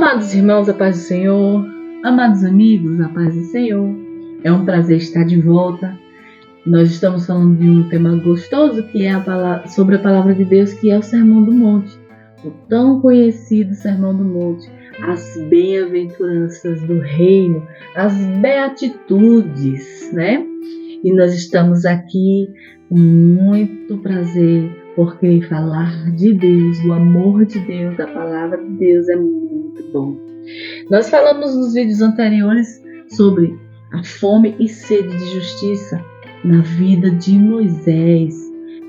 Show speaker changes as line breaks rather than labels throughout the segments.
Amados irmãos, a paz do Senhor, amados amigos, a paz do Senhor. É um prazer estar de volta. Nós estamos falando de um tema gostoso que é sobre a palavra de Deus, que é o Sermão do Monte, o tão conhecido Sermão do Monte, as bem-aventuranças do reino, as beatitudes, né? E nós estamos aqui com muito prazer, porque falar de Deus, do amor de Deus, da palavra de Deus é muito bom. Nós falamos nos vídeos anteriores sobre a fome e sede de justiça na vida de Moisés.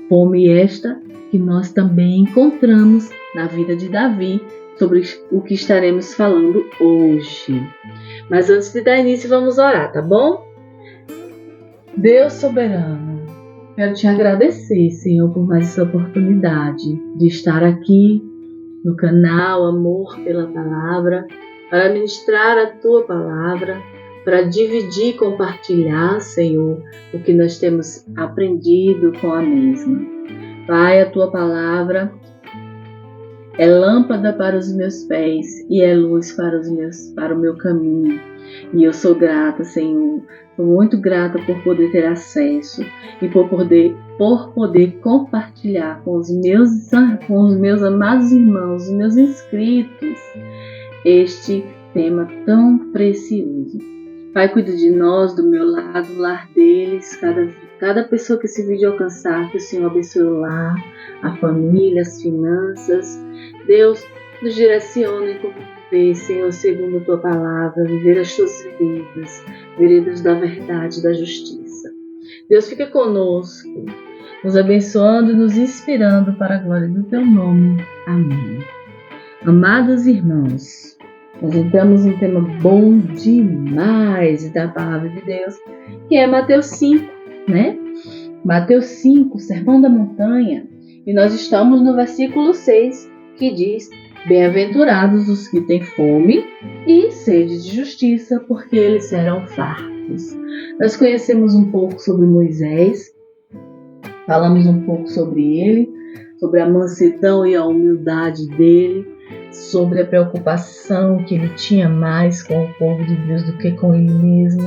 Fome esta que nós também encontramos na vida de Davi, sobre o que estaremos falando hoje. Mas antes de dar início, vamos orar, tá bom? Deus soberano, quero te agradecer, Senhor, por mais essa oportunidade de estar aqui no canal Amor pela Palavra, para ministrar a Tua Palavra, para dividir e compartilhar, Senhor, o que nós temos aprendido com a mesma. Pai, a Tua Palavra é lâmpada para os meus pés e é luz para o meu caminho. E eu sou grata, Senhor, sou muito grata por poder ter acesso e por poder compartilhar com os meus amados irmãos, os meus inscritos, este tema tão precioso. Pai, cuida de nós, do meu lado, do lar deles, cada pessoa que esse vídeo alcançar, que o Senhor abençoe o lar, a família, as finanças. Deus, nos direcione como viver, Senhor, segundo a Tua palavra, viver as Tuas veredas da verdade e da justiça. Deus, fica conosco, nos abençoando e nos inspirando para a glória do Teu nome. Amém. Amados irmãos, nós entramos num tema bom demais da palavra de Deus, que é Mateus 5, né? Mateus 5, Sermão da Montanha, e nós estamos no versículo 6, que diz: bem-aventurados os que têm fome e sede de justiça, porque eles serão fartos. Nós conhecemos um pouco sobre Moisés, falamos um pouco sobre ele, sobre a mansidão e a humildade dele, sobre a preocupação que ele tinha mais com o povo de Deus do que com ele mesmo.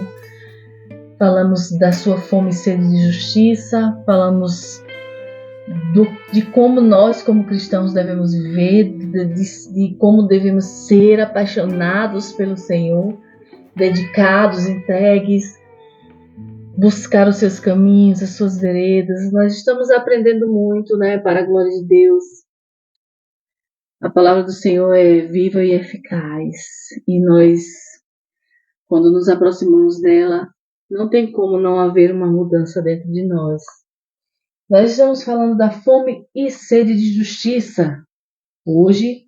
Falamos da sua fome e sede de justiça, falamos de como nós, como cristãos, devemos viver, de como devemos ser apaixonados pelo Senhor, dedicados, entregues, buscar os seus caminhos, as suas veredas. Nós estamos aprendendo muito, né, para a glória de Deus. A palavra do Senhor é viva e eficaz, e nós, quando nos aproximamos dela, não tem como não haver uma mudança dentro de nós. Nós estamos falando da fome e sede de justiça, hoje,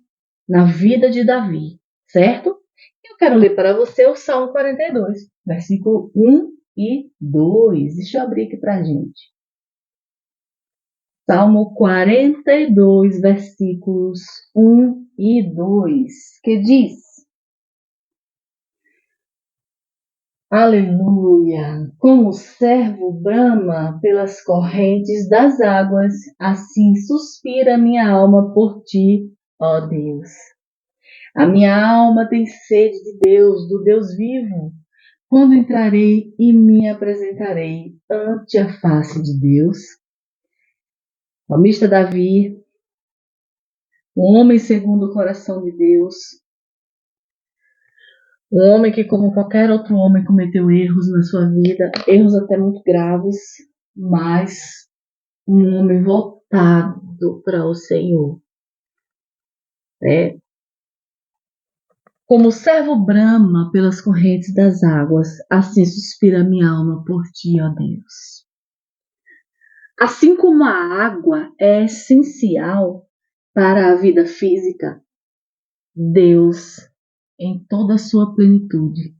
na vida de Davi, certo? Eu quero ler para você o Salmo 42, versículo 1 e 2. Deixa eu abrir aqui para a gente. Salmo 42, versículos 1 e 2, que diz: Aleluia! Como o servo brama pelas correntes das águas, assim suspira minha alma por ti, ó Deus. A minha alma tem sede de Deus, do Deus vivo. Quando entrarei e me apresentarei ante a face de Deus? O salmista Davi, um homem segundo o coração de Deus, um homem que, como qualquer outro homem, cometeu erros na sua vida, erros até muito graves, mas um homem voltado para o Senhor. Como o servo brama pelas correntes das águas, assim suspira minha alma por ti, ó Deus. Assim como a água é essencial para a vida física, Deus, em toda a sua plenitude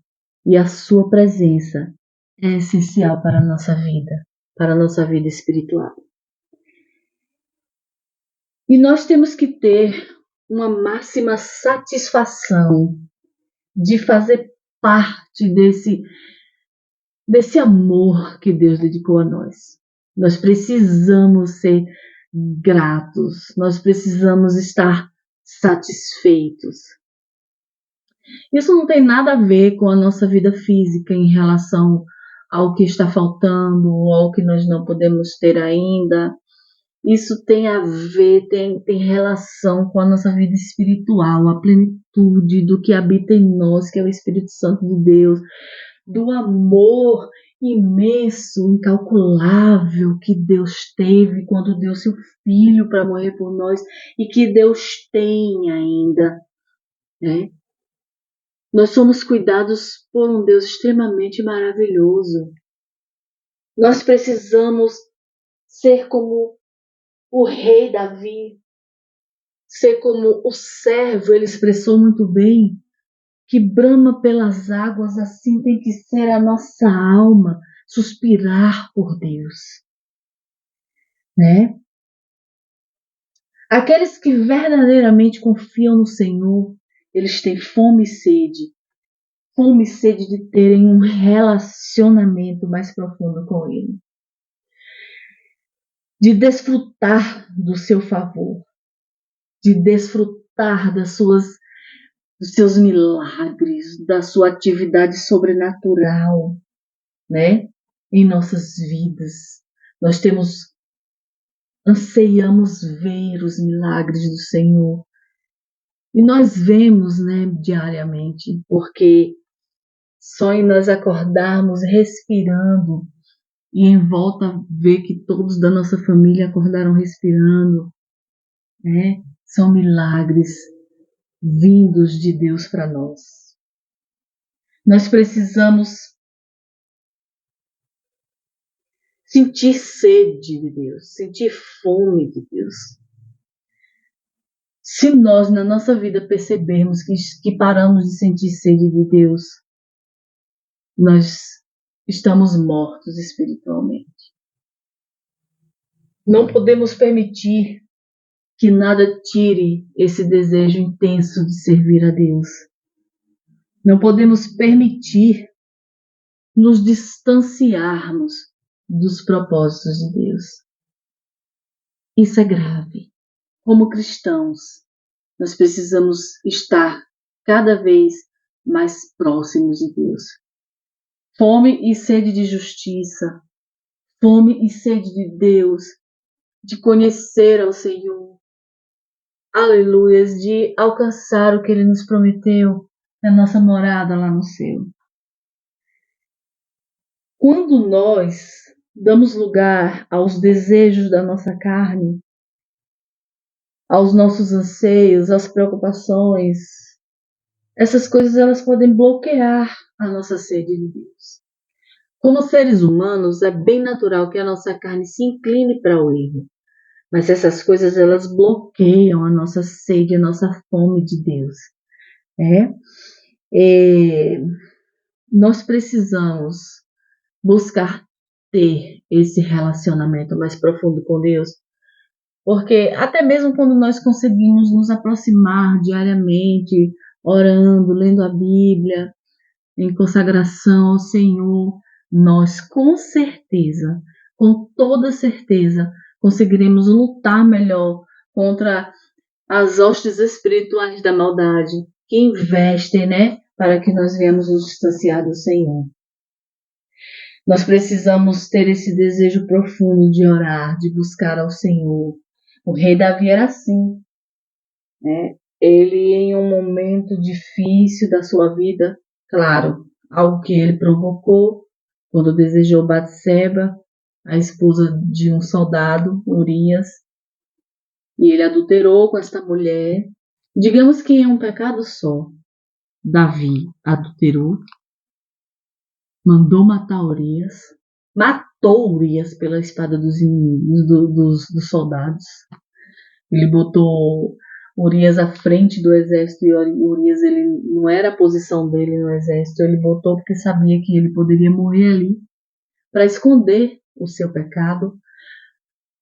e a sua presença, é essencial para a nossa vida espiritual. E nós temos que ter uma máxima satisfação de fazer parte desse amor que Deus dedicou a nós. Nós precisamos ser gratos, nós precisamos estar satisfeitos. Isso não tem nada a ver com a nossa vida física em relação ao que está faltando, ou ao que nós não podemos ter ainda. Isso tem a ver, tem relação com a nossa vida espiritual, a plenitude do que habita em nós, que é o Espírito Santo de Deus, do amor imenso, incalculável que Deus teve quando deu seu Filho para morrer por nós e que Deus tem ainda, né? Nós somos cuidados por um Deus extremamente maravilhoso. Nós precisamos ser como o rei Davi, ser como o servo, ele expressou muito bem, que brama pelas águas, assim tem que ser a nossa alma, suspirar por Deus, né? Aqueles que verdadeiramente confiam no Senhor, eles têm fome e sede de terem um relacionamento mais profundo com Ele, de desfrutar do seu favor, de desfrutar dos seus milagres, da sua atividade sobrenatural, né? Em nossas vidas. Nós anseiamos ver os milagres do Senhor. E nós vemos, né, diariamente, porque só em nós acordarmos respirando e em volta ver que todos da nossa família acordaram respirando, né? São milagres vindos de Deus para nós. Nós precisamos sentir sede de Deus, sentir fome de Deus. Se nós, na nossa vida, percebermos que paramos de sentir sede de Deus, nós estamos mortos espiritualmente. Não podemos permitir que nada tire esse desejo intenso de servir a Deus. Não podemos permitir nos distanciarmos dos propósitos de Deus. Isso é grave. Como cristãos, nós precisamos estar cada vez mais próximos de Deus. Fome e sede de justiça, fome e sede de Deus, de conhecer ao Senhor, aleluias, de alcançar o que Ele nos prometeu, a nossa morada lá no céu. Quando nós damos lugar aos desejos da nossa carne, aos nossos anseios, às preocupações, essas coisas elas podem bloquear a nossa sede de Deus. Como seres humanos, é bem natural que a nossa carne se incline para o erro, mas essas coisas elas bloqueiam a nossa sede, a nossa fome de Deus. Nós precisamos buscar ter esse relacionamento mais profundo com Deus, porque até mesmo quando nós conseguimos nos aproximar diariamente, orando, lendo a Bíblia, em consagração ao Senhor, nós com certeza, com toda certeza, conseguiremos lutar melhor contra as hostes espirituais da maldade que investem, né, para que nós venhamos nos distanciar do Senhor. Nós precisamos ter esse desejo profundo de orar, de buscar ao Senhor. O rei Davi era assim, né? Ele, em um momento difícil da sua vida, claro, algo que ele provocou, quando desejou Batseba, a esposa de um soldado, Urias, e ele adulterou com esta mulher. Digamos que em um pecado só, Davi adulterou, mandou matar Urias, matou Urias pela espada dos inimigos, dos soldados. Ele botou Urias à frente do exército e Urias, ele não era a posição dele no exército, ele botou porque sabia que ele poderia morrer ali para esconder o seu pecado.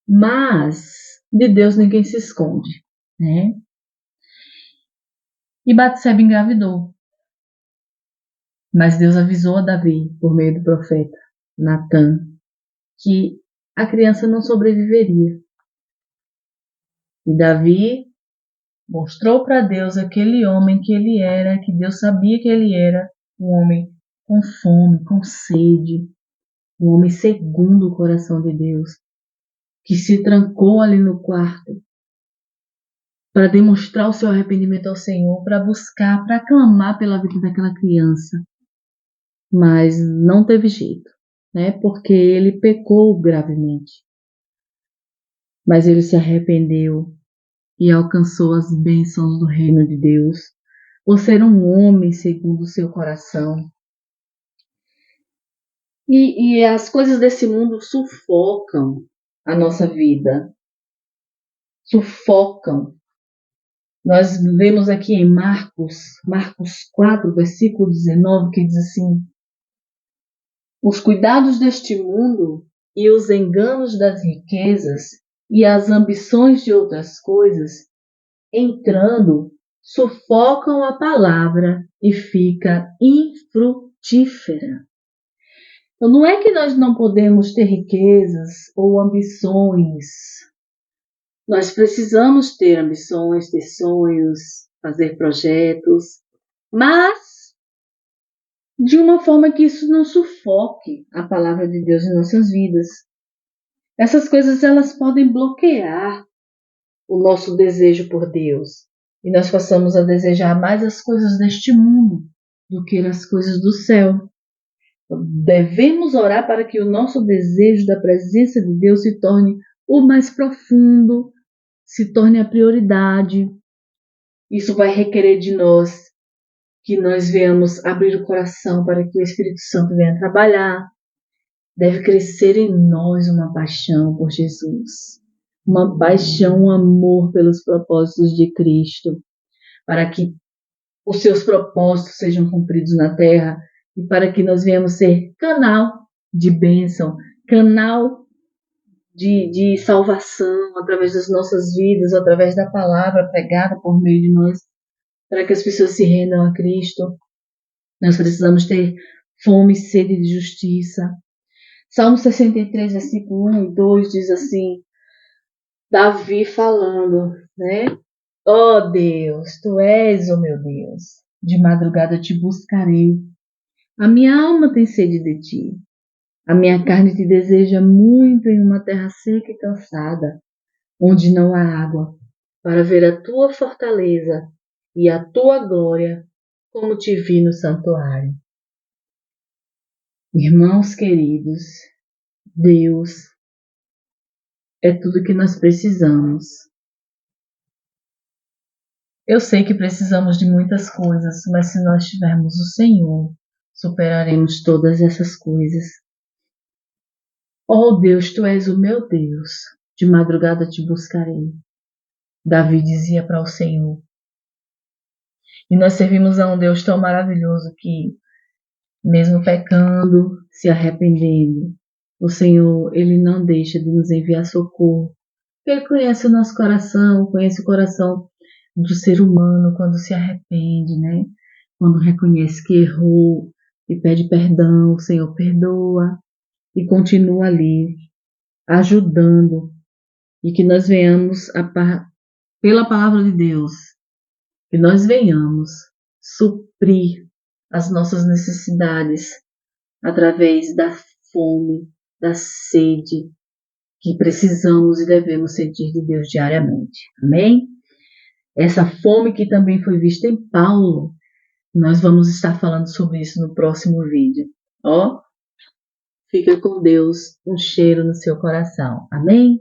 Mas de Deus ninguém se esconde, né? E Batseba engravidou. Mas Deus avisou a Davi, por meio do profeta Natan, que a criança não sobreviveria. E Davi mostrou para Deus aquele homem que ele era, que Deus sabia que ele era, um homem com fome, com sede, um homem segundo o coração de Deus, que se trancou ali no quarto para demonstrar o seu arrependimento ao Senhor, para buscar, para clamar pela vida daquela criança. Mas não teve jeito, né? Porque ele pecou gravemente. Mas ele se arrependeu e alcançou as bênçãos do reino de Deus, por ser um homem segundo o seu coração. E as coisas desse mundo sufocam a nossa vida. Sufocam. Nós vemos aqui em Marcos 4, versículo 19, que diz assim: os cuidados deste mundo e os enganos das riquezas e as ambições de outras coisas, entrando, sufocam a palavra e fica infrutífera. Então, não é que nós não podemos ter riquezas ou ambições. Nós precisamos ter ambições, ter sonhos, fazer projetos, mas de uma forma que isso não sufoque a palavra de Deus em nossas vidas. Essas coisas, elas podem bloquear o nosso desejo por Deus e nós passamos a desejar mais as coisas deste mundo do que as coisas do céu. Devemos orar para que o nosso desejo da presença de Deus se torne o mais profundo, se torne a prioridade. Isso vai requerer de nós que nós venhamos abrir o coração para que o Espírito Santo venha trabalhar. Deve crescer em nós uma paixão por Jesus, uma paixão, um amor pelos propósitos de Cristo, para que os seus propósitos sejam cumpridos na terra e para que nós venhamos ser canal de bênção, canal de salvação através das nossas vidas, através da palavra pregada por meio de nós, para que as pessoas se rendam a Cristo. Nós precisamos ter fome e sede de justiça. Salmo 63, versículo 1 e 2 diz assim, Davi falando, né? Ó Deus, Tu és o meu Deus, de madrugada te buscarei. A minha alma tem sede de Ti. A minha carne te deseja muito em uma terra seca e cansada, onde não há água, para ver a Tua fortaleza e a Tua glória, como te vi no santuário. Irmãos queridos, Deus é tudo que nós precisamos. Eu sei que precisamos de muitas coisas, mas se nós tivermos o Senhor, superaremos todas essas coisas. Oh Deus, Tu és o meu Deus, de madrugada te buscarei. Davi dizia para o Senhor. E nós servimos a um Deus tão maravilhoso que, mesmo pecando, se arrependendo, o Senhor, Ele não deixa de nos enviar socorro. Ele conhece o nosso coração, conhece o coração do ser humano quando se arrepende, né? Quando reconhece que errou e pede perdão, o Senhor perdoa e continua ali, ajudando. E que nós venhamos, pela palavra de Deus, que nós venhamos suprir as nossas necessidades através da fome, da sede que precisamos e devemos sentir de Deus diariamente. Amém? Essa fome que também foi vista em Paulo, nós vamos estar falando sobre isso no próximo vídeo. Ó, fica com Deus, um cheiro no seu coração. Amém?